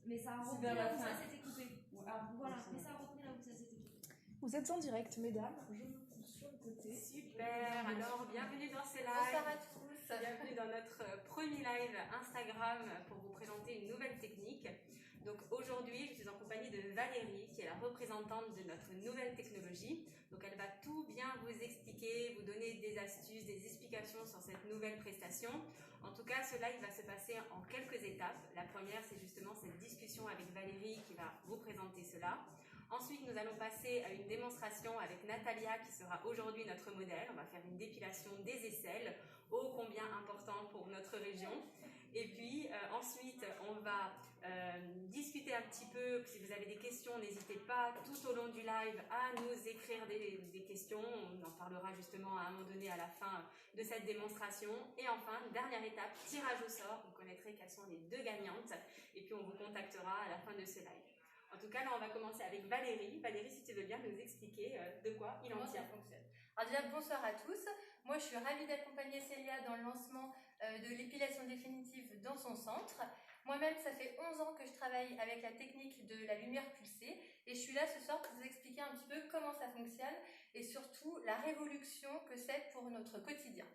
Mais ça a repris là où ça s'était coupé. Voilà, mais ça a repris là où ça s'était coupé. Vous êtes en direct, mesdames. Je me trouve sur le côté. Super, alors bienvenue dans ce live. Bonsoir à tous. Bienvenue dans notre premier live Instagram pour vous présenter une nouvelle technique. Donc aujourd'hui, je suis en compagnie de Valérie, qui est la représentante de notre nouvelle technologie. Donc elle va tout bien vous expliquer, vous donner des astuces, des explications sur cette nouvelle prestation. En tout cas, ce live va se passer en quelques étapes. La première, c'est justement cette discussion avec Valérie qui va vous présenter cela. Ensuite, nous allons passer à une démonstration avec Natalia qui sera aujourd'hui notre modèle. On va faire une dépilation des aisselles, ô combien important pour notre région. Et puis ensuite, on va discuter un petit peu. Si vous avez des questions, n'hésitez pas tout au long du live à nous écrire des questions. On en parlera justement à un moment donné à la fin de cette démonstration. Et enfin, dernière étape, tirage au sort. Vous connaîtrez quelles sont les deux gagnantes. Et puis on vous contactera à la fin de ce live. En tout cas, là, on va commencer avec Valérie. Valérie, si tu veux bien nous expliquer de quoi il en tient. Fonctionne. Alors déjà, bonsoir à tous. Moi, je suis ravie d'accompagner Célia dans le lancement de l'épilation définitive dans son centre. Moi-même, ça fait 11 ans que je travaille avec la technique de la lumière pulsée et je suis là ce soir pour vous expliquer un petit peu comment ça fonctionne et surtout la révolution que c'est pour notre quotidien.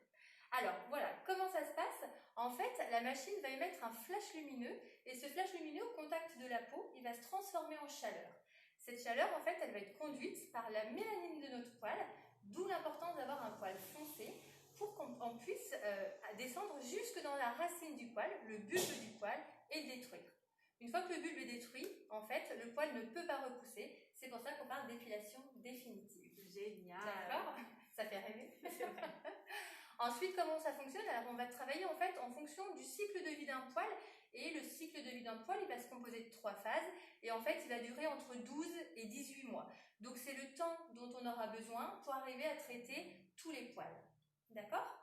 Alors voilà, comment ça se passe? En fait, la machine va émettre un flash lumineux et ce flash lumineux au contact de la peau, il va se transformer en chaleur. Cette chaleur, en fait, elle va être conduite par la mélanine de notre poil, d'où l'importance d'avoir un poil foncé pour qu'on puisse descendre jusque dans la racine du poil, le bulbe du poil, et le détruire. Une fois que le bulbe est détruit, en fait, le poil ne peut pas repousser. C'est pour ça qu'on parle d'épilation définitive. Génial. D'accord? Ça fait rêver. Ensuite, comment ça fonctionne? Alors, on va travailler en fait en fonction du cycle de vie d'un poil. Et le cycle de vie d'un poil, il va se composer de 3 phases. Et en fait, il va durer entre 12 et 18 mois. Donc, c'est le temps dont on aura besoin pour arriver à traiter tous les poils. D'accord?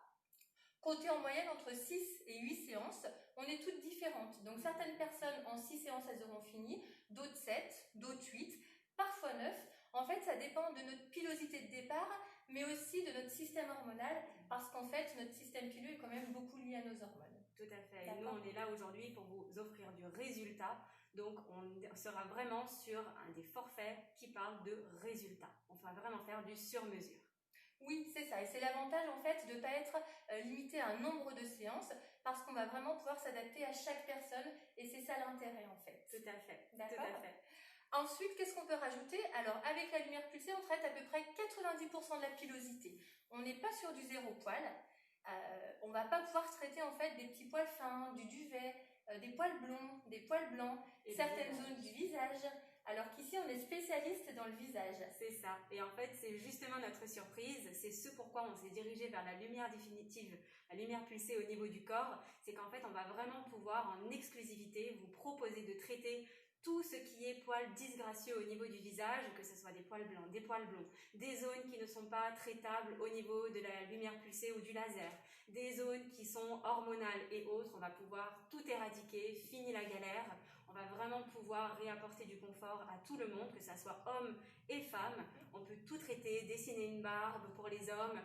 Comptez en moyenne entre 6 et 8 séances. On est toutes différentes. Donc, certaines personnes, en 6 séances, elles auront fini. D'autres 7, d'autres 8, parfois 9. En fait, ça dépend de notre pilosité de départ, mais aussi de notre système hormonal, parce qu'en fait, notre système pileux est quand même beaucoup lié à nos hormones. Tout à fait. Et nous, on est là aujourd'hui pour vous offrir du résultat. Donc, on sera vraiment sur un des forfaits qui parle de résultat. On va vraiment faire du sur-mesure. Oui, c'est ça. Et c'est l'avantage, en fait, de ne pas être limité à un nombre de séances, parce qu'on va vraiment pouvoir s'adapter à chaque personne. Et c'est ça l'intérêt, en fait. Tout à fait. D'accord. Tout à fait. Ensuite, qu'est-ce qu'on peut rajouter? Alors, avec la lumière pulsée, on traite à peu près 90% de la pilosité. On n'est pas sur du zéro poil. On va pas pouvoir traiter en fait des petits poils fins, du duvet, des poils blonds, des poils blancs, et certaines zones du visage. Alors qu'ici, on est spécialiste dans le visage. C'est ça. Et en fait, c'est justement notre surprise. C'est ce pourquoi on s'est dirigé vers la lumière définitive, la lumière pulsée au niveau du corps. C'est qu'en fait, on va vraiment pouvoir en exclusivité vous proposer de traiter tout ce qui est poils disgracieux au niveau du visage, que ce soit des poils blancs, des poils blonds, des zones qui ne sont pas traitables au niveau de la lumière pulsée ou du laser, des zones qui sont hormonales et autres. On va pouvoir tout éradiquer, fini la galère. On va vraiment pouvoir réapporter du confort à tout le monde, que ce soit hommes et femmes. On peut tout traiter, dessiner une barbe pour les hommes,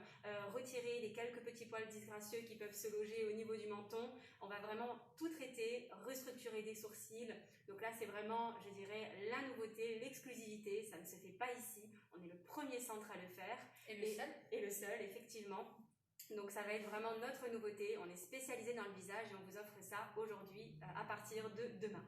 retirer les quelques petits poils disgracieux qui peuvent se loger au niveau du menton. On va vraiment tout traiter, restructurer des sourcils. Donc là, c'est vraiment, je dirais, la nouveauté, l'exclusivité. Ça ne se fait pas ici. On est le premier centre à le faire. Et le seul. Et le seul, effectivement. Donc ça va être vraiment notre nouveauté. On est spécialisé dans le visage et on vous offre ça aujourd'hui à partir de demain.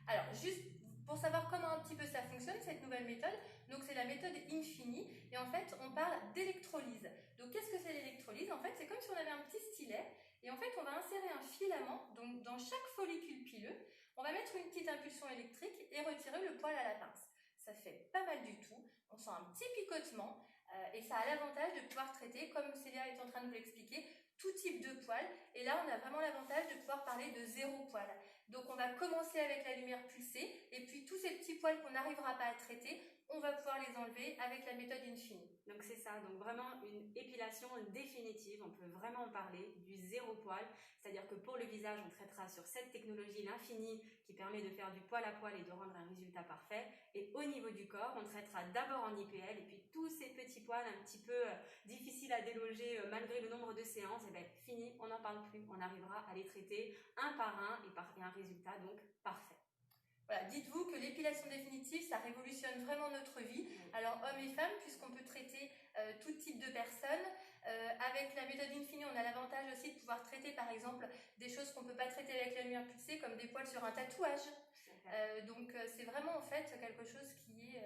Alors, juste pour savoir comment un petit peu ça fonctionne, cette nouvelle méthode, donc c'est la méthode Infini, et en fait, on parle d'électrolyse. Donc, qu'est-ce que c'est l'électrolyse? En fait, c'est comme si on avait un petit stylet, et en fait, on va insérer un filament, donc dans chaque follicule pileux, on va mettre une petite impulsion électrique et retirer le poil à la pince. Ça fait pas mal du tout, on sent un petit picotement, et ça a l'avantage de pouvoir traiter, comme Célia est en train de vous l'expliquer, tout type de poils. Et là, on a vraiment l'avantage de pouvoir parler de zéro poil. Donc, on va commencer avec la lumière pulsée. Et puis, tous ces petits poils qu'on n'arrivera pas à traiter, on va pouvoir les enlever avec la méthode Infini. Donc, c'est ça. Donc, vraiment une épilation définitive. On peut vraiment en parler du zéro poil. C'est-à-dire que pour le visage, on traitera sur cette technologie, l'Infini, qui permet de faire du poil à poil et de rendre un résultat parfait. Et au niveau du corps, on traitera d'abord en IPL. Et puis, tous ces petits poils un petit peu difficiles à déloger malgré le nombre de séances, et bien, fini, on n'en parle plus. On arrivera à les traiter un par un et un résultat donc parfait. Voilà, dites-vous que l'épilation définitive, ça révolutionne vraiment notre vie. Alors, hommes et femmes, puisqu'on peut traiter tout type de personnes. Avec la méthode Infini, on a l'avantage aussi de pouvoir traiter, par exemple, des choses qu'on ne peut pas traiter avec la lumière pulsée, comme des poils sur un tatouage. Donc, c'est vraiment, en fait, quelque chose qui est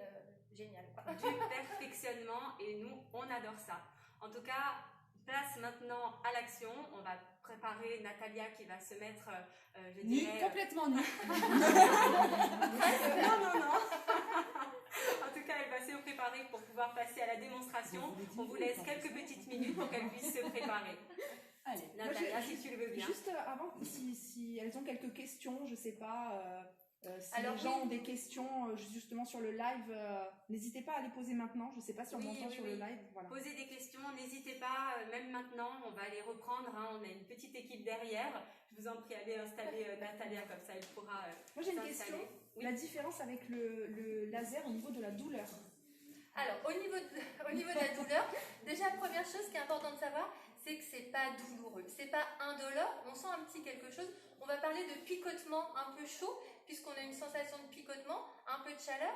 génial, quoi. Du perfectionnement, et nous, on adore ça. En tout cas, place maintenant à l'action. On va préparer Natalia qui va se mettre, je dirais... complètement nue. Non. En tout cas, elle va se préparer pour pouvoir passer à la démonstration. On vous laisse quelques petites minutes pour qu'elle puisse se préparer. Allez, Natalia, si tu le veux bien. Juste avant, si elles ont quelques questions, je ne sais pas, si Alors, les gens ont des questions justement sur le live, n'hésitez pas à les poser maintenant. Je ne sais pas si on m'entend sur le live. Voilà. Posez des questions, n'hésitez pas, même maintenant, on va les reprendre. Hein, on a une petite équipe derrière. Je vous en prie, allez installer Natalia, comme ça elle pourra. Moi j'ai une question. Oui. La différence avec le laser au niveau de la douleur. Alors, au niveau de la douleur, déjà, première chose qui est importante de savoir, c'est que c'est pas douloureux, c'est pas indolore, on sent un petit quelque chose. On va parler de picotement un peu chaud, puisqu'on a une sensation de picotement, un peu de chaleur.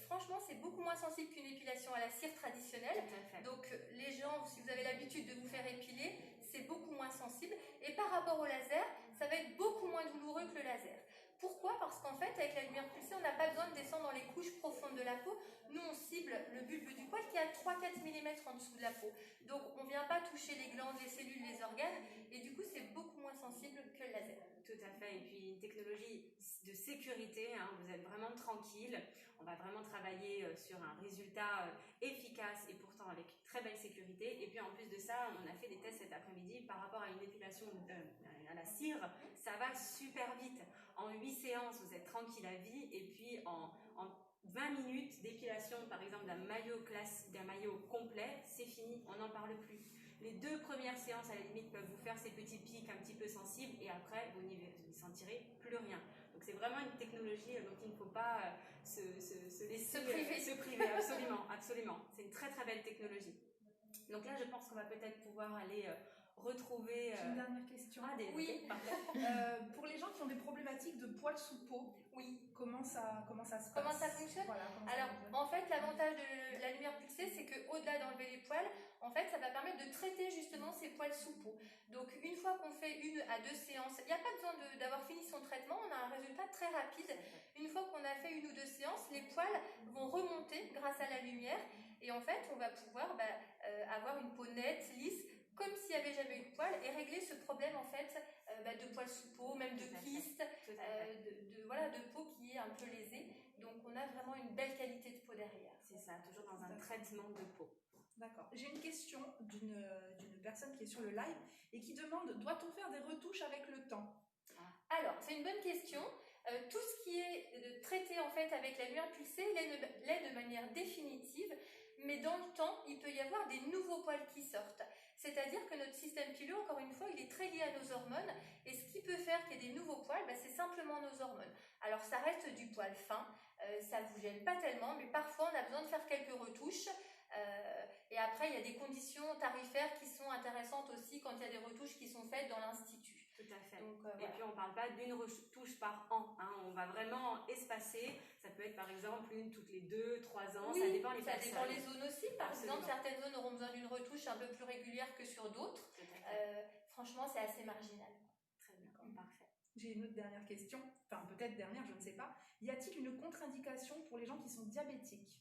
Franchement, c'est beaucoup moins sensible qu'une épilation à la cire traditionnelle. Donc, les gens, si vous avez l'habitude de vous faire épiler, c'est beaucoup moins sensible. Et par rapport au laser, ça va être beaucoup moins douloureux que le laser. Pourquoi? Parce qu'en fait, avec la lumière pulsée, on n'a pas besoin de descendre dans les couches profondes de la peau. Nous, on cible le bulbe du poil qui est à 3-4 mm en dessous de la peau. Donc, on ne vient pas toucher les glandes, les cellules, les organes. Et du coup, c'est beaucoup moins sensible que le laser. Tout à fait. Et puis, une technologie de sécurité. Hein, vous êtes vraiment tranquille. On va vraiment travailler sur un résultat efficace et pourtant avec très belle sécurité. Et puis, en plus de ça, on a fait des tests cet après-midi par rapport à une épilation à la cire. Ça va super vite. En 8 séances, vous êtes tranquille à vie. Et puis, en 20 minutes d'épilation, par exemple, d'un maillot complet, c'est fini, on n'en parle plus. Les 2 premières séances, à la limite, peuvent vous faire ces petits pics un petit peu sensibles et après, vous n'y sentirez plus rien. Donc, c'est vraiment une technologie dont il ne faut pas se laisser se priver. Absolument. C'est une très, très belle technologie. Donc là, je pense qu'on va peut-être pouvoir aller retrouver... J'ai une dernière question. Oui. Pour les gens qui ont des problématiques de poils sous peau, comment ça se passe? Comment ça fonctionne? Alors, en fait, l'avantage de la lumière pulsée, c'est qu'au-delà d'enlever les poils, en fait, ça va permettre de traiter justement ces poils sous peau. Donc, une fois qu'on fait 1 à 2 séances, il n'y a pas besoin d'avoir fini son traitement, on a un résultat très rapide. Une fois qu'on a fait 1 ou 2 séances, les poils vont remonter grâce à la lumière et en fait, on va pouvoir avoir une peau nette, lisse, comme s'il n'y avait jamais eu de poils et régler ce problème en fait de poils sous peau, même de kystes, de peau qui est un peu lésée. Donc on a vraiment une belle qualité de peau derrière. C'est ça, toujours dans un traitement de peau. D'accord. J'ai une question d'une personne qui est sur le live et qui demande, doit-on faire des retouches avec le temps? Alors, c'est une bonne question. Tout ce qui est traité en fait avec la lumière pulsée l'est de manière définitive, mais dans le temps, il peut y avoir des nouveaux poils qui sortent. C'est-à-dire que notre système pileux, encore une fois, il est très lié à nos hormones. Et ce qui peut faire qu'il y ait des nouveaux poils, c'est simplement nos hormones. Alors, ça reste du poil fin. Ça ne vous gêne pas tellement, mais parfois, on a besoin de faire quelques retouches. Et après, il y a des conditions tarifaires qui sont intéressantes aussi quand il y a des retouches qui sont faites dans l'institut. Tout à fait. Donc, et puis on ne parle pas d'une retouche par an. Hein. On va vraiment espacer. Ça peut être par exemple une toutes les 2-3 ans. Oui, ça dépend les personnes. Ça dépend les zones aussi. Par Absolument. exemple, certaines zones auront besoin d'une retouche un peu plus régulière que sur d'autres. Franchement, c'est assez marginal. Très bien, parfait. J'ai une autre dernière question. Enfin, peut-être dernière, je ne sais pas. Y a-t-il une contre-indication pour les gens qui sont diabétiques?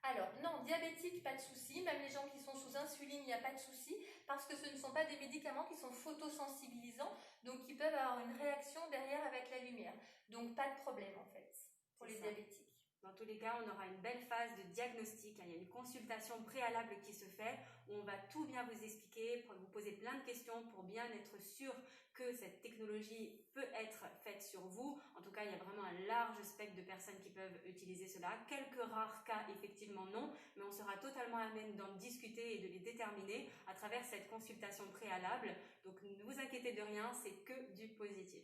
Alors, non, diabétique, pas de souci. Même les gens qui sont sous insuline, il n'y a pas de souci. Parce que ce ne sont pas des médicaments qui sont photosensibilisants, donc qui peuvent avoir une réaction derrière avec la lumière. Donc, pas de problème en fait pour les diabétiques. Dans tous les cas, on aura une belle phase de diagnostic. Il y a une consultation préalable qui se fait où on va tout bien vous expliquer, pour vous poser plein de questions pour bien être sûr que cette technologie peut être faite sur vous. En tout cas, il y a vraiment un large spectre de personnes qui peuvent utiliser cela. Quelques rares cas, effectivement, non, mais on sera totalement à même d'en discuter et de les déterminer à travers cette consultation préalable. Donc, ne vous inquiétez de rien, c'est que du positif.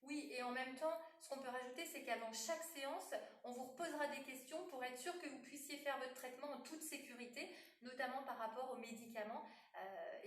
Oui, et en même temps, ce qu'on peut rajouter, c'est qu'avant chaque séance, on vous reposera des questions pour être sûr que vous puissiez faire votre traitement en toute sécurité, notamment par rapport aux médicaments.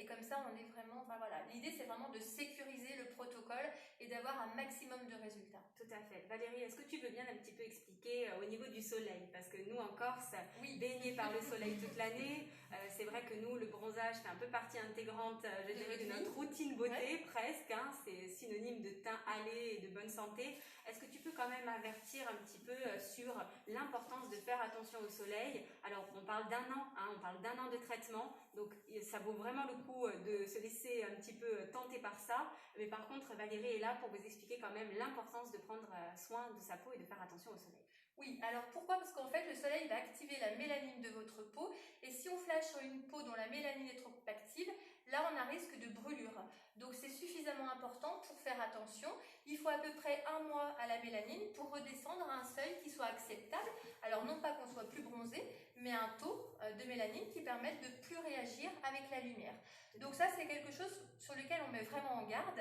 et comme ça, on est vraiment... Enfin, voilà. L'idée, c'est vraiment de sécuriser le protocole et d'avoir un maximum de résultats. Tout à fait. Valérie, est-ce que tu veux bien un petit peu expliquer au niveau du soleil? Parce que nous, en Corse, baignés par le soleil toute l'année, c'est vrai que nous, le bronzage fait un peu partie intégrante, je dirais, de notre routine beauté, presque. Hein, c'est synonyme de teint hâlé et de bonne santé. Est-ce que tu peux quand même avertir un petit peu sur l'importance de faire attention au soleil? Alors, on parle d'un an, hein, on parle d'un an de traitement, donc ça vaut vraiment le coup de se laisser un petit peu tenter par ça. Mais par contre, Valérie est là pour vous expliquer quand même l'importance de prendre soin de sa peau et de faire attention au soleil. Oui, alors pourquoi? Parce qu'en fait, le soleil va activer la mélanine de votre peau, et si on flash sur une peau dont la mélanine est trop active, là on a un risque de brûlure. Donc c'est suffisamment important pour faire attention. Il faut à peu près 1 mois à la mélanine pour redescendre à un seuil qui soit acceptable. Alors non pas qu'on soit plus bronzé, mais un taux de mélanine qui permette de plus réagir avec la lumière. Donc ça, c'est quelque chose sur lequel on met vraiment en garde.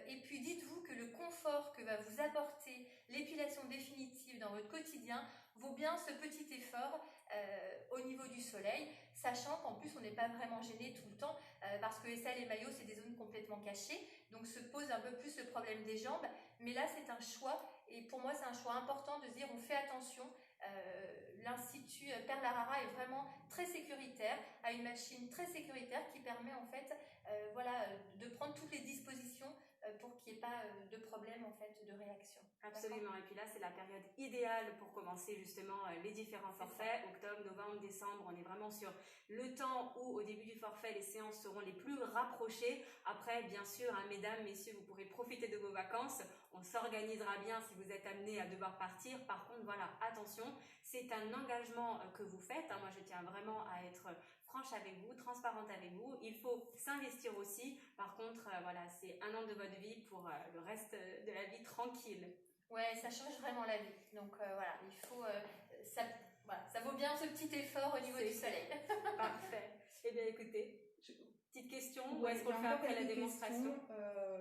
Et puis dites-vous que le confort que va vous apporter l'épilation définitive dans votre quotidien vaut bien ce petit effort au niveau du soleil, sachant qu'en plus on n'est pas vraiment gêné tout le temps parce que aisselle et maillot, c'est des zones complètement cachées, donc se pose un peu plus le problème des jambes. Mais là, c'est un choix, et pour moi c'est un choix important de se dire on fait attention. L'Institut Perlarara est vraiment très sécuritaire, a une machine très sécuritaire qui permet en fait de prendre toutes les dispositions pour qu'il n'y ait pas de problème en fait de réaction. Absolument, et puis là c'est la période idéale pour commencer justement les différents forfaits, octobre, novembre, décembre, on est vraiment sur le temps où au début du forfait les séances seront les plus rapprochées. Après bien sûr, hein, mesdames, messieurs, vous pourrez profiter de vos vacances, on s'organisera bien si vous êtes amenés à devoir partir. Par contre voilà, attention, c'est un engagement que vous faites, hein. Moi je tiens vraiment à être franche avec vous, transparente avec vous, il faut s'investir aussi. Par contre voilà, c'est 1 an de votre vie pour le reste de la vie tranquille. Ouais, ça change vraiment la vie. Donc voilà, il faut, ça vaut bien ce petit effort au niveau du soleil. Parfait. Eh bien écoutez, petite question, ou est-ce qu'on le fait après la démonstration?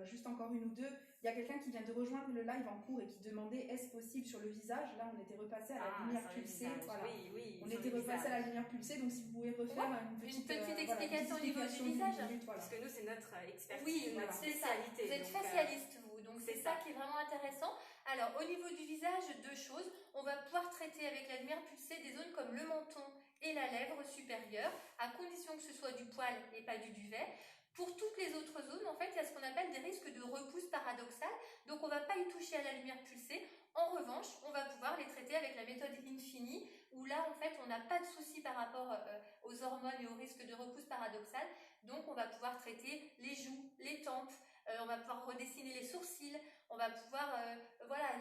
Juste encore une ou deux. Il y a quelqu'un qui vient de rejoindre le live en cours et qui demandait est-ce possible sur le visage. Là, on était repassé à la lumière pulsée. Voilà. Oui, on était repassé à la lumière pulsée, donc si vous pouvez refaire une petite explication au niveau du visage. Parce que nous, c'est notre expertise, oui, notre spécialité. Vous êtes facialiste, vous, donc c'est ça qui est vraiment intéressant. Alors, au niveau du visage, 2 choses. On va pouvoir traiter avec la lumière pulsée des zones comme le menton et la lèvre supérieure, à condition que ce soit du poil et pas du duvet. Pour toutes les autres zones, en fait, il y a ce qu'on appelle des risques de repousse paradoxale. Donc, on ne va pas y toucher à la lumière pulsée. En revanche, on va pouvoir les traiter avec la méthode Infini, où là, en fait, on n'a pas de souci par rapport aux hormones et au risque de repousse paradoxale. Donc, on va pouvoir traiter les joues, les tempes, on va pouvoir redessiner les sourcils, on va pouvoir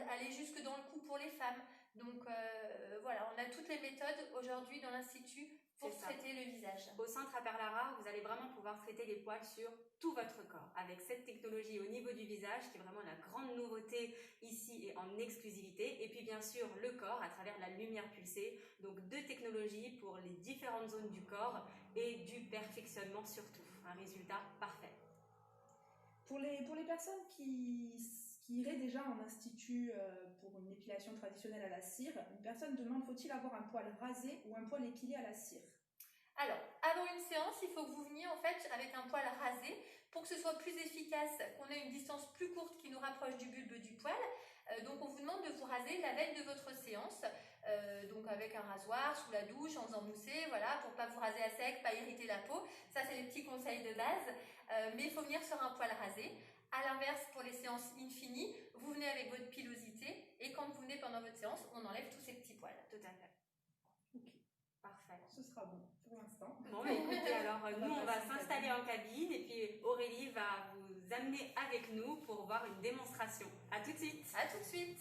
aller jusque dans le cou pour les femmes. Donc, voilà, on a toutes les méthodes aujourd'hui dans l'Institut pour traiter le visage. Au centre à Perlara, vous allez vraiment pouvoir traiter les poils sur tout votre corps avec cette technologie au niveau du visage qui est vraiment la grande nouveauté ici et en exclusivité. Et puis bien sûr le corps à travers la lumière pulsée. Donc 2 technologies pour les différentes zones du corps et du perfectionnement surtout. Un résultat parfait. Pour les personnes qui iraient déjà en institut pour une épilation traditionnelle à la cire, une personne demande faut-il avoir un poil rasé ou un poil épilé à la cire? Alors, avant une séance, il faut que vous veniez en fait avec un poil rasé pour que ce soit plus efficace, qu'on ait une distance plus courte qui nous rapproche du bulbe du poil. Donc, on vous demande de vous raser la veille de votre séance, donc avec un rasoir, sous la douche, en faisant mousser, voilà, pour pas vous raser à sec, pas irriter la peau. Ça, c'est les petits conseils de base. Mais il faut venir sur un poil rasé. À l'inverse, pour les séances infinies, vous venez avec votre pilosité et quand vous venez pendant votre séance, on enlève tous ces petits poils. Tout à fait. Ok. Parfait. Ce sera bon pour l'instant. Bon, bah, écoutez, alors nous, on va s'installer en cabine et puis Aurélie va vous amener avec nous pour voir une démonstration. À tout de suite. À tout de suite.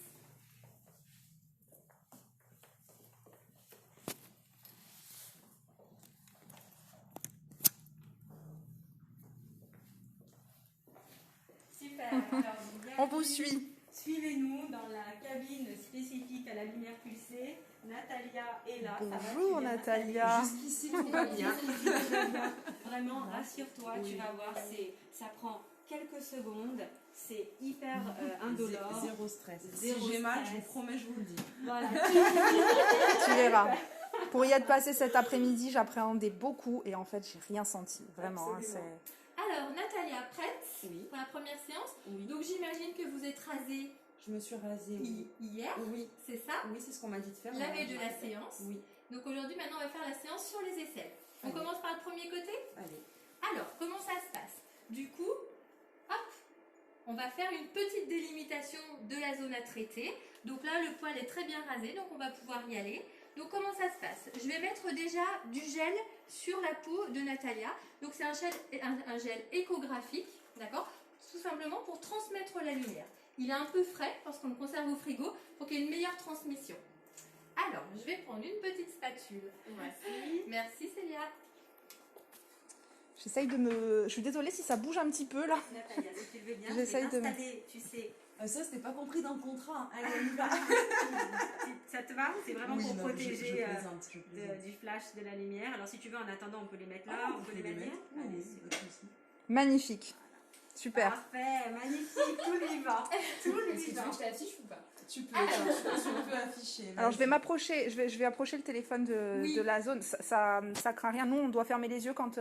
Super. Alors, on vous suit. Suivez-nous dans la cabine spécifique à la lumière pulsée. Natalia est là. Bonjour Natalia. Jusqu'ici tout va bien. Vraiment, rassure-toi, tu vas voir, ça prend quelques secondes, c'est hyper indolore. Zéro stress. Zéro si j'ai mal, je stress. vous promets, je vous le dis. Voilà. Tu verras. Pour y être passé cet après-midi, j'appréhendais beaucoup et en fait, j'ai rien senti. Vraiment. Hein, Absolument. Alors, Natalia, prête Oui. pour la première séance? Oui. Donc, j'imagine que vous êtes rasée Je me suis rasée. Oui. hier, Oui. c'est ça? Oui, c'est ce qu'on m'a dit de faire. La mais veille de j'ai la pas fait. séance. Oui. Donc, aujourd'hui, maintenant, on va faire la séance sur les aisselles. On Allez. commence par le premier côté? Allez. Alors, comment ça se passe? Du coup, hop, on va faire une petite délimitation de la zone à traiter. Donc là, le poil est très bien rasé, donc on va pouvoir y aller. Donc comment ça se passe? Je vais mettre déjà du gel sur la peau de Natalia. Donc c'est un gel échographique, d'accord? Tout simplement pour transmettre la lumière. Il est un peu frais parce qu'on le conserve au frigo pour qu'il y ait une meilleure transmission. Alors, je vais prendre une petite spatule. Voici. Merci Célia. J'essaye de me... Je suis désolée si ça bouge un petit peu là. Natalia, si tu le veux bien, je J'essaye vais de- installer, tu sais. Ça, c'était pas compris dans le contrat. Allez, on y va. Ça te va? C'est vraiment Oui, pour non, protéger je plaisante, je plaisante. du flash, de la lumière. Alors si tu veux, en attendant, on peut les mettre là, on peut les mettre là. Oui, Allez, oui, pas de souci. Magnifique. Super. Parfait, magnifique, tout lui va. Tout lui Est-ce que tu va. veux que je t'affiche ou pas? Tu peux afficher. Alors je vais m'approcher, je vais approcher le téléphone Oui. de la zone. Ça craint rien. Nous, on doit fermer les yeux quand tu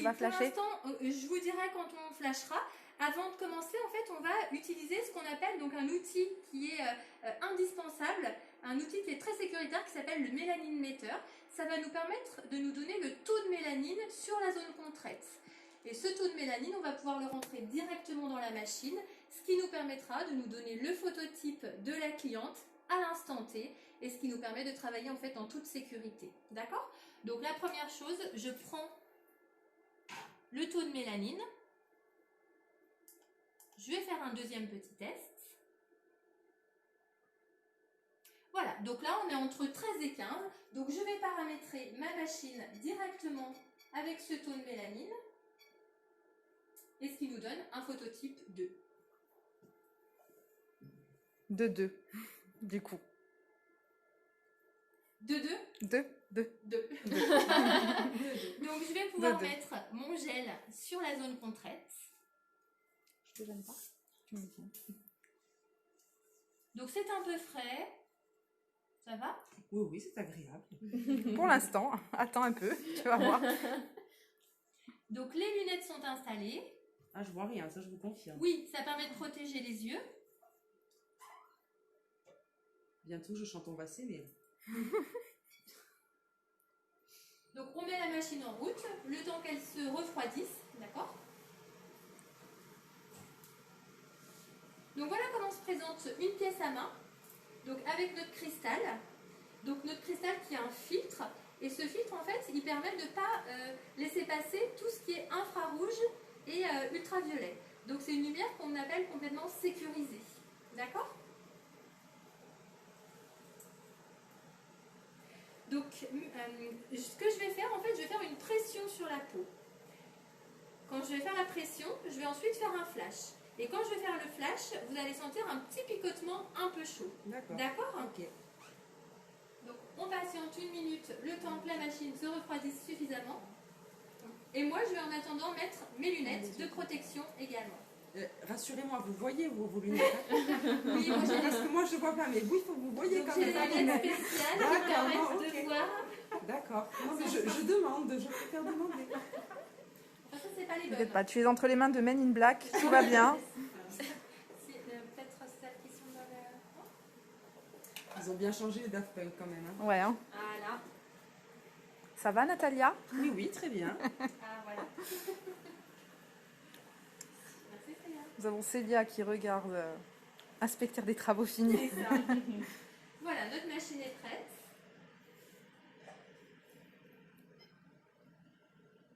vas flasher. Pour l'instant, je vous dirai quand on flashera. Avant de commencer, en fait, on va utiliser ce qu'on appelle donc un outil qui est indispensable, un outil qui est très sécuritaire qui s'appelle le mélanine meter. Ça va nous permettre de nous donner le taux de mélanine sur la zone qu'on traite. Et ce taux de mélanine, on va pouvoir le rentrer directement dans la machine, ce qui nous permettra de nous donner le phototype de la cliente à l'instant T et ce qui nous permet de travailler en fait en toute sécurité. D'accord? Donc la première chose, je prends le taux de mélanine. Je vais faire un deuxième petit test. Voilà, donc là on est entre 13 et 15. Donc je vais paramétrer ma machine directement avec ce taux de mélanine. Et ce qui nous donne un phototype 2. De 2, du coup. De 2 2, 2. 2. Donc je vais pouvoir De deux. mettre mon gel sur la zone qu'on traite. Je te gêne pas. Tu me dis. Donc c'est un peu frais. Ça va? Oui, oui, c'est agréable. Pour l'instant, attends un peu, tu vas voir. Donc les lunettes sont installées. Ah, je vois rien, ça je vous confirme. Oui, ça permet de protéger les yeux. Bientôt, je chante On va s'aimer. Donc on met la machine en route, le temps qu'elle se refroidisse, d'accord? Donc voilà comment se présente une pièce à main, donc avec notre cristal. Donc notre cristal qui a un filtre, et ce filtre en fait, il permet de ne pas laisser passer tout ce qui est infrarouge et ultraviolet. Donc c'est une lumière qu'on appelle complètement sécurisée, d'accord? Donc, ce que je vais faire, en fait, je vais faire une pression sur la peau. Quand je vais faire la pression, je vais ensuite faire un flash. Et quand je vais faire le flash, vous allez sentir un petit picotement un peu chaud. D'accord. D'accord? Ok. Donc, on patiente 1 minute, le temps que la machine se refroidisse suffisamment. Et moi, je vais en attendant mettre mes lunettes de protection également. Rassurez-moi, vous voyez vos lunettes. Hein? Oui, moi, j'ai Parce que moi, je vois pas, mais vous, il faut que vous voyez donc, quand j'ai même. des lunettes spéciales qui D'accord, permettent ok. de voir. D'accord. Non, mais je demande, je préfère demander. Enfin, ça, c'est pas les bonnes. T'inquiète pas, tu es entre les mains de Men in Black, tout va bien. Peut-être celles qui sont dans le... Ils ont bien changé les Daft Punk quand même. Hein. Ouais, hein. Voilà. Ça va Natalia? Oui, oui, très bien. Ah, voilà. Merci, Célia. Nous avons Célia qui regarde inspecteur des travaux finis. C'est ça. Voilà, notre machine est prête.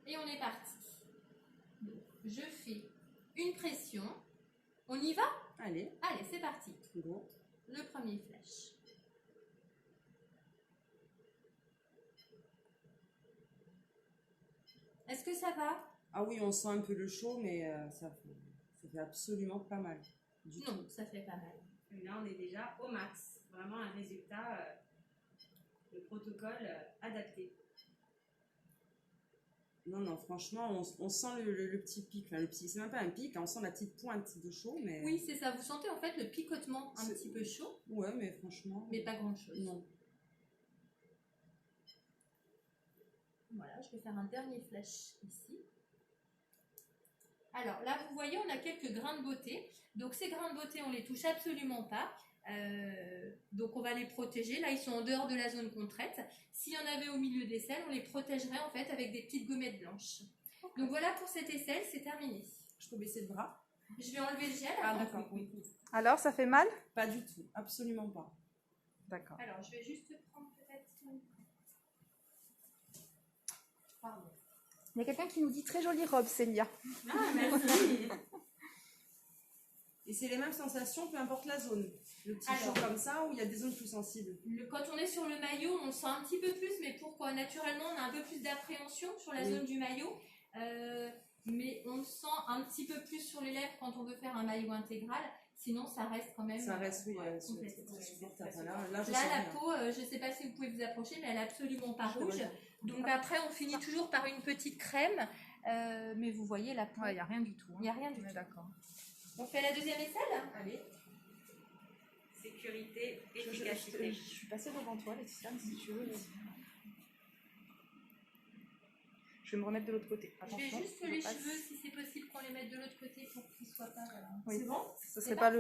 Et on est parti. Donc, je fais une pression. On y va? Allez, Allez, c'est parti. go. Le premier flash. Est-ce que ça va? Ah oui, on sent un peu le chaud, mais ça fait absolument pas mal. Du tout. Non, ça fait pas mal. Et là, on est déjà au max. Vraiment un résultat, le protocole adapté. Non, non, franchement, on sent le petit pic. Enfin, c'est même pas un pic, hein, on sent la petite pointe de chaud, mais... Oui, c'est ça. Vous sentez en fait le picotement un C'est- petit peu chaud, Ouais, mais franchement... mais pas grand chose. Non. Voilà, je vais faire un dernier flash ici. Alors là, vous voyez, on a quelques grains de beauté. Donc ces grains de beauté, on les touche absolument pas. Donc on va les protéger. Là, ils sont en dehors de la zone qu'on traite. S'il y en avait au milieu des selles, on les protégerait en fait avec des petites gommettes blanches. Donc voilà pour cette aisselle, c'est terminé. Je peux baisser le bras? Je vais enlever le gel. Ah d'accord, oui. Alors, ça fait mal? Pas du tout, absolument pas. D'accord. Alors, je vais juste prendre peut-être... Pardon. Il y a quelqu'un qui nous dit très jolie robe, Célia. Ah, merci. Et c'est les mêmes sensations, peu importe la zone. Le petit Alors. chaud comme ça, ou il y a des zones plus sensibles? Quand on est sur le maillot, on le sent un petit peu plus, mais pourquoi? Naturellement, on a un peu plus d'appréhension sur la zone du maillot. Mais on le sent un petit peu plus sur les lèvres quand on veut faire un maillot intégral. Sinon, ça reste quand même. Ça reste, oui, complètement. très supportable. Là, je Là, sens la rien. peau, je ne sais pas si vous pouvez vous approcher, mais elle est absolument pas Je peux rouge. regarder. Donc après, on finit toujours par une petite crème. Mais vous voyez la peau. Il n'y a rien du tout. Il n'y a rien du tout. D'accord. On fait la deuxième aisselle? Allez. Sécurité, Je efficacité. suis passée devant toi, Laetitia, si tu veux. Je vais me remettre de l'autre côté. Je vais Attention, juste je les passe. cheveux, si c'est possible, qu'on les mette de l'autre côté pour qu'ils soient pas... Oui. C'est bon? Ce serait pas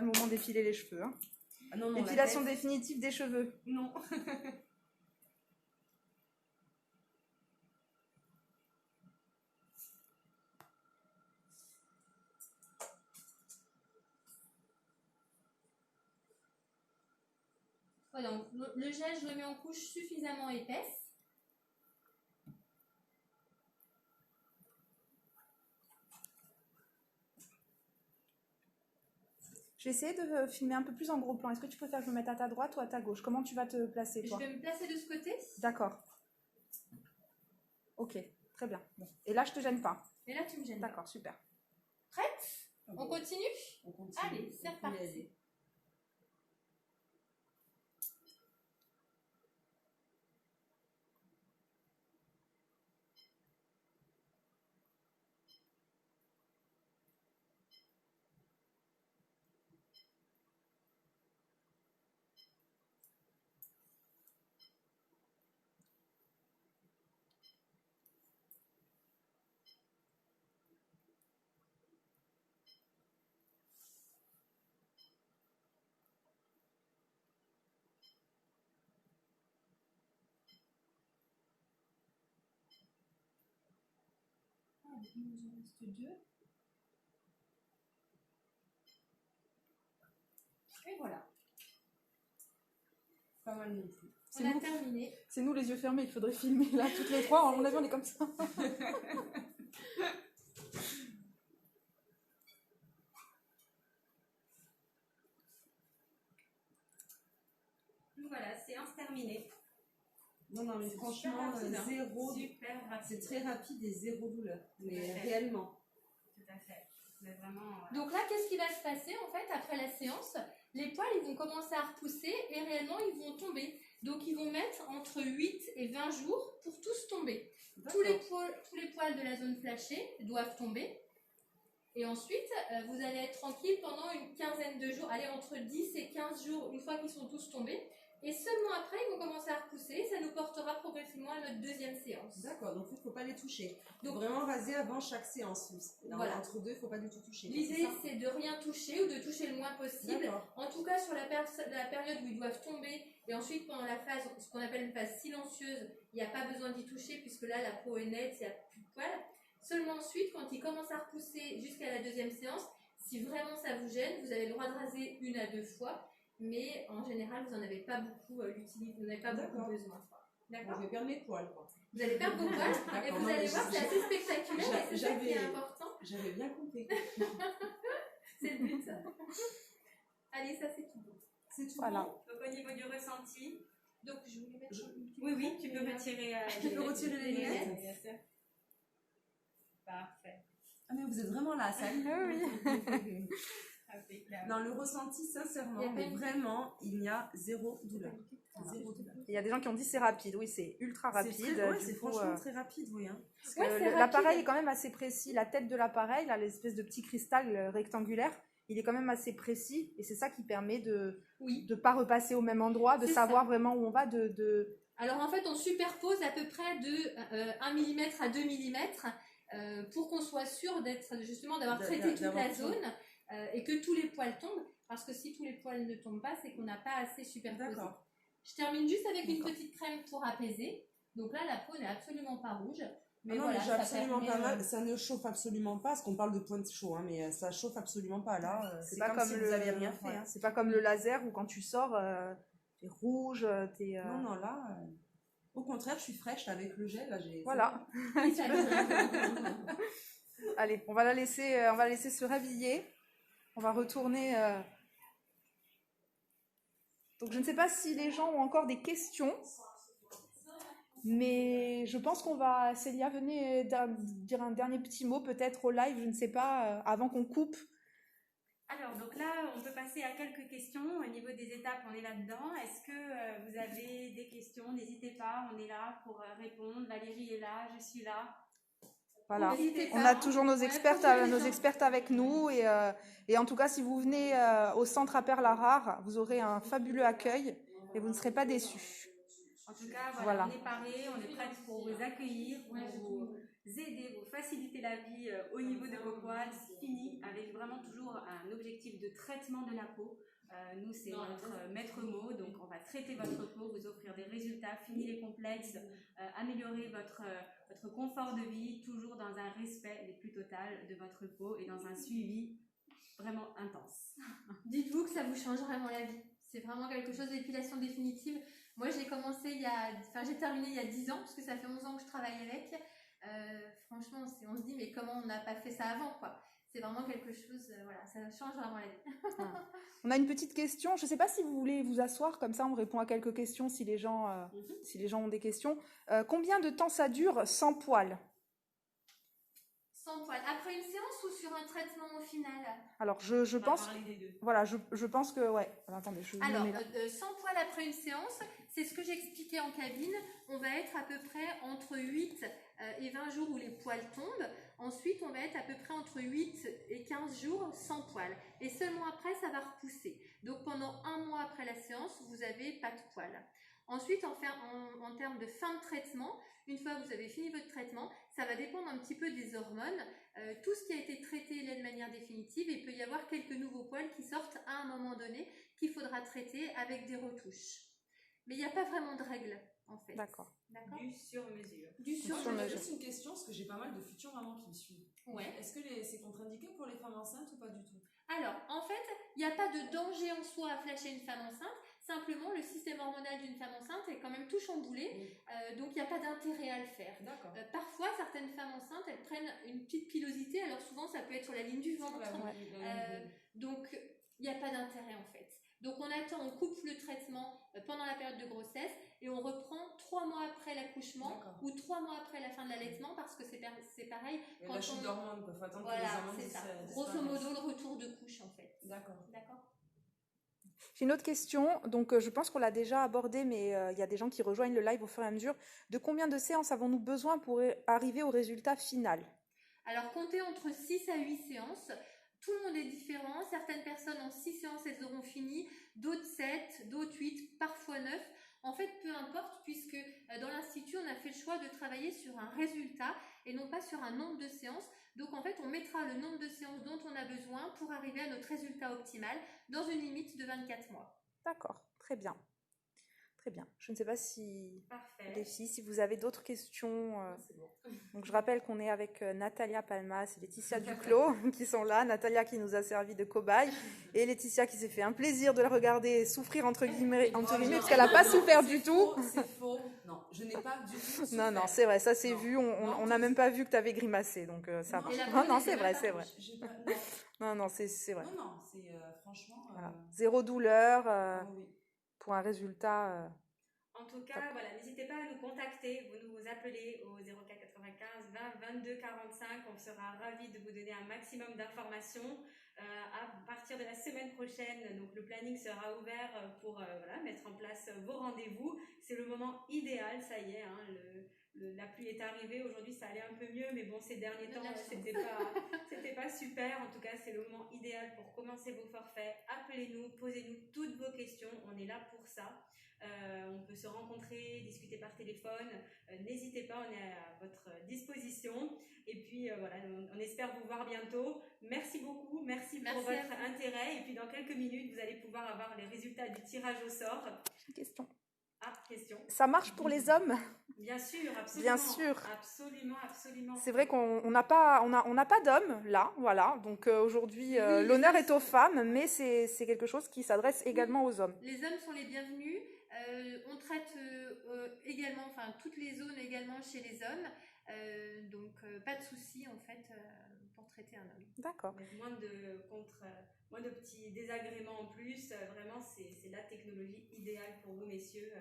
le moment d'épiler les cheveux. Hein. Ah, non, non, la Épilation tête, définitive des cheveux. non. Voilà, donc le gel, je le mets en couche suffisamment épaisse. Je vais essayer de filmer un peu plus en gros plan. Est-ce que tu préfères que je me mette à ta droite ou à ta gauche? Comment tu vas te placer, Je toi? vais me placer de ce côté. D'accord. Ok, très bien. Bon. Et là, je te gêne pas. Et là, tu me gênes. pas. D'accord, super. Prête? On continue? On continue. Allez, c'est On peut y reparti. aller. Allez, il nous en reste deux. Et voilà. Pas mal non plus. C'est On a nous. terminé. C'est nous les yeux fermés, il faudrait filmer là, toutes les trois. À mon avis, on est comme ça. Voilà, séance terminée. Non, non, mais franchement, rapide, hein. zéro. Super rapide. C'est très rapide et zéro douleur. Mais Tout à fait. réellement. Tout à fait. Mais vraiment. Donc là, qu'est-ce qui va se passer en fait après la séance? Les poils, ils vont commencer à repousser et réellement, ils vont tomber. Donc, ils vont mettre entre 8 et 20 jours pour tous tomber. Tous les poils de la zone flashée doivent tomber. Et ensuite, vous allez être tranquille pendant une quinzaine de jours, allez, entre 10 et 15 jours, une fois qu'ils sont tous tombés. Et seulement après, ils vont commencer à repousser. Ça nous portera progressivement à notre deuxième séance. D'accord, donc il ne faut pas les toucher. Donc, Donc vraiment raser avant chaque séance. Voilà. Entre deux, il ne faut pas du tout toucher. l'idée, ça c'est de rien toucher ou de toucher le moins possible. D'accord. En tout cas, sur la période où ils doivent tomber, et ensuite pendant la phase, ce qu'on appelle une phase silencieuse, il n'y a pas besoin d'y toucher puisque là, la peau est nette, il n'y a plus de poils. Seulement ensuite, quand ils commencent à repousser jusqu'à la deuxième séance, si vraiment ça vous gêne, vous avez le droit de raser 1 à 2 fois, mais en général, vous n'en avez pas beaucoup vous n'avez pas beaucoup D'accord. besoin. D'accord. Je vais perdre mes poils, quoi. Vous allez perdre vos poils, et D'accord, vous non, allez mais voir, c'est assez spectaculaire, et c'est ça qui est j'avais- important. J'avais bien compris. C'est le but. Allez, ça c'est tout bon. C'est tout. Voilà. Bon. Donc au niveau du ressenti, Donc je voulais mettre Je- une petite oui, oui, coupe, tu peux mais, retirer Je peux retirer les lunettes. Bien sûr. Parfait. Ah, mais vous êtes vraiment là, ça. Oui. Impeccable. Dans le ressenti, sincèrement, Il y a pas mais une- vraiment, il y a zéro douleur. Zéro douleur. Il y a des gens qui ont dit c'est rapide. Oui, c'est ultra rapide. C'est très- ouais, du c'est coup, franchement très rapide, oui. Hein. parce que Ouais, c'est l'appareil rapide. est quand même assez précis. La tête de l'appareil, là, l'espèce de petit cristal rectangulaire, il est quand même assez précis. Et c'est ça qui permet de Oui. ne pas repasser au même endroit, de C'est savoir vraiment où on va, Alors en fait, on superpose à peu près de 1 mm à 2 mm pour qu'on soit sûr d'avoir traité toute la zone et que tous les poils tombent. Parce que si tous les poils ne tombent pas, c'est qu'on n'a pas assez superposé. D'accord. Je termine juste avec une petite crème pour apaiser. Donc là, la peau n'est absolument pas rouge. Mais non, voilà, mais j'ai ça absolument permet, pas mal. Ça ne chauffe absolument pas, parce qu'on parle de pointe chaude, hein, mais ça chauffe absolument pas. Là, c'est pas comme si vous n'aviez rien fait. Hein. C'est pas comme le laser où quand tu sors, t'es rouge, t'es. Non, là, au contraire, je suis fraîche là, avec le gel. Là, Voilà. Allez, on va la laisser se rhabiller. On va retourner. Donc je ne sais pas si les gens ont encore des questions. Mais je pense qu'on va... Célia, venez dire un dernier petit mot peut-être au live, je ne sais pas, avant qu'on coupe. Alors, donc là, on peut passer à quelques questions. Au niveau des étapes, on est là-dedans. Est-ce que vous avez des questions? N'hésitez pas, on est là pour répondre. Valérie est là, je suis là. Voilà, on a toujours nos expertes avec nous. Et en tout cas, si vous venez au centre à Perles-Rares, vous aurez un fabuleux accueil et vous ne serez pas déçus. En tout cas, voilà. On est parés, on est prêts pour vous accueillir, pour vous aider, vous faciliter la vie au niveau de vos poils. C'est fini avec vraiment toujours un objectif de traitement de la peau. Nous, c'est notre maître mot, donc on va traiter votre peau, vous offrir des résultats, finir les complexes, améliorer votre confort de vie, toujours dans un respect le plus total de votre peau et dans un suivi vraiment intense. Dites-vous que ça vous change vraiment la vie. C'est vraiment quelque chose, l'épilation définitive. Moi, j'ai terminé il y a 10 ans, parce que ça fait 11 ans que je travaille avec. Franchement, on se dit, mais comment on n'a pas fait ça avant, quoi. C'est vraiment quelque chose, voilà, ça change vraiment la vie. On a une petite question. Je ne sais pas si vous voulez vous asseoir, comme ça on répond à quelques questions si les gens ont des questions. Combien de temps ça dure sans poils? Sans poils. Après une séance ou sur un traitement au final? Alors, je pense... Des deux. Voilà, je pense que... Ouais. Alors, attendez, sans poils après une séance, c'est ce que j'expliquais en cabine. On va être à peu près entre 8 et 20 jours où les poils tombent. Ensuite, on va être à peu près entre 8 et 15 jours sans poils. Et seulement après, ça va repousser. Donc, pendant 1 mois après la séance, vous n'avez pas de poils. Ensuite, en termes de fin de traitement, une fois que vous avez fini votre traitement, ça va dépendre un petit peu des hormones. Tout ce qui a été traité là de manière définitive, il peut y avoir quelques nouveaux poils qui sortent à un moment donné qu'il faudra traiter avec des retouches. Mais il n'y a pas vraiment de règles, en fait. D'accord. Du sur-mesure. J'ai juste une question, parce que j'ai pas mal de futures mamans qui me suivent. Ouais. Est-ce que c'est contre-indiqué pour les femmes enceintes ou pas du tout? Alors, en fait, il n'y a pas de danger en soi à flasher une femme enceinte. Simplement, le système hormonal d'une femme enceinte est quand même tout chamboulé. Donc, il n'y a pas d'intérêt à le faire. Parfois, certaines femmes enceintes, elles prennent une petite pilosité. Alors, souvent, ça peut être sur la ligne du ventre. Donc, il n'y a pas d'intérêt, en fait. Donc, on coupe le traitement pendant la période de grossesse et on reprend 3 mois après l'accouchement ou 3 mois après la fin de l'allaitement parce que c'est pareil. Quand la chute d'hormones, il faut attendre que les hormones c'est ça. Grosso modo, le retour de couche, en fait. D'accord. J'ai une autre question. Donc, je pense qu'on l'a déjà abordée, mais il y a des gens qui rejoignent le live au fur et à mesure. De combien de séances avons-nous besoin pour arriver au résultat final? Alors, comptez entre 6 à 8 séances. Tout le monde est différent. Certaines personnes en 6 séances, elles auront fini. D'autres 7, d'autres 8, parfois 9. En fait, peu importe, puisque dans l'Institut, on a fait le choix de travailler sur un résultat et non pas sur un nombre de séances. Donc, en fait, on mettra le nombre de séances dont on a besoin pour arriver à notre résultat optimal dans une limite de 24 mois. D'accord, très bien. Très bien. Je ne sais pas si les filles, si vous avez d'autres questions. Donc je rappelle qu'on est avec Natalia Palmas et Laetitia Duclos qui sont là. Natalia qui nous a servi de cobaye et Laetitia qui s'est fait un plaisir de la regarder souffrir entre guillemets parce qu'elle n'a pas souffert du tout. C'est faux. Non, je n'ai pas du tout souffert. Non, c'est vrai, ça c'est vu. On n'a même pas vu que tu avais grimacé, donc ça marche. Non, c'est vrai. Non, c'est vrai. Non, c'est franchement. Voilà. Zéro douleur. Pour un résultat. En tout cas, voilà, n'hésitez pas à nous contacter. Vous nous appelez au 04 95 20 22 45. On sera ravis de vous donner un maximum d'informations. À partir de la semaine prochaine, donc le planning sera ouvert pour mettre en place vos rendez-vous. C'est le moment idéal, ça y est. La pluie est arrivée. Aujourd'hui, ça allait un peu mieux, mais bon, ces derniers temps, c'était pas super. En tout cas, c'est le moment idéal pour commencer vos forfaits. Appelez-nous, posez-nous toutes vos questions. On est là pour ça. On peut se rencontrer, discuter par téléphone. N'hésitez pas, on est à votre disposition. Et puis voilà, on espère vous voir bientôt. Merci beaucoup, merci pour votre intérêt. Et puis dans quelques minutes, vous allez pouvoir avoir les résultats du tirage au sort. Une question. Ah, question. Ça marche pour les hommes? Bien sûr, absolument. Bien sûr. Absolument, absolument. C'est vrai qu'on n'a pas d'hommes là, voilà. Donc aujourd'hui, l'honneur est aux femmes, mais c'est quelque chose qui s'adresse également aux hommes. Les hommes sont les bienvenus. On traite également, enfin toutes les zones également chez les hommes. Donc pas de souci en fait pour traiter un homme. D'accord. Moins de petits désagréments en plus. Vraiment, c'est la technologie idéale pour vous, messieurs.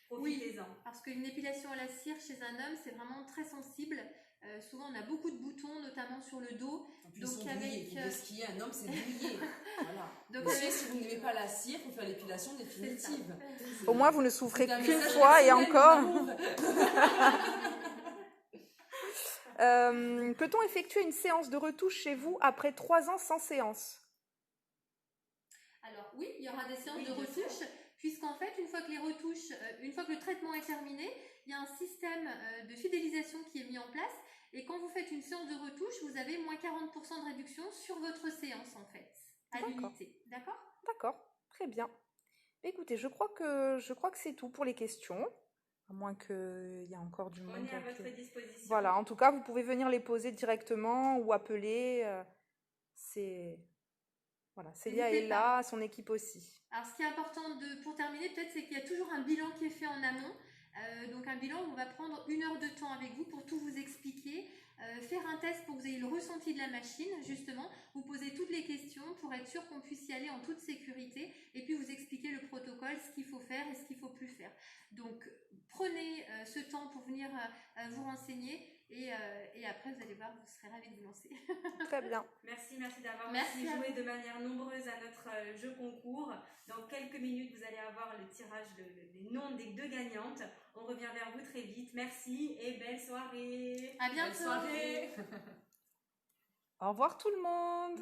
Profitez-en. Oui, parce qu'une épilation à la cire chez un homme, c'est vraiment très sensible. Souvent, on a beaucoup de boutons, notamment sur le dos. Donc avec ce qui est un homme, c'est douillet. Voilà. Donc, monsieur, si vous n'aimez pas la cire, il faut faire l'épilation définitive. Au moins, vous ne souffrez qu'une fois et encore. Peut-on effectuer une séance de retouche chez vous après 3 ans sans séance? Alors oui, il y aura des séances de retouche, puisqu'en fait, une fois que le traitement est terminé, il y a un système de fidélisation qui est mis en place. Et quand vous faites une séance de retouche, vous avez moins 40% de réduction sur votre séance, en fait, à l'unité. D'accord ? D'accord, très bien. Écoutez, je crois que c'est tout pour les questions. À moins qu'il y ait encore du monde. On est à votre disposition. Voilà, en tout cas, vous pouvez venir les poser directement ou appeler. Voilà, Célia est là, son équipe aussi. Alors, ce qui est important pour terminer, peut-être, c'est qu'il y a toujours un bilan qui est fait en amont. Donc, un bilan où on va prendre 1 heure de temps avec vous pour tout vous expliquer. Faire un test pour que vous ayez le ressenti de la machine, justement. Vous posez toutes les questions pour être sûr qu'on puisse y aller en toute sécurité. Et puis, vous expliquer le protocole, ce qu'il faut faire et ce qu'il ne faut plus faire. Donc, prenez ce temps pour venir vous renseigner. Et après, vous allez voir, vous serez ravis de vous lancer. Très bien. Merci d'avoir joué de manière nombreuse à notre jeu concours. Dans quelques minutes, vous allez avoir le tirage des noms des 2 gagnantes. On revient vers vous très vite. Merci et belle soirée. À bientôt. Belle soirée. Au revoir tout le monde.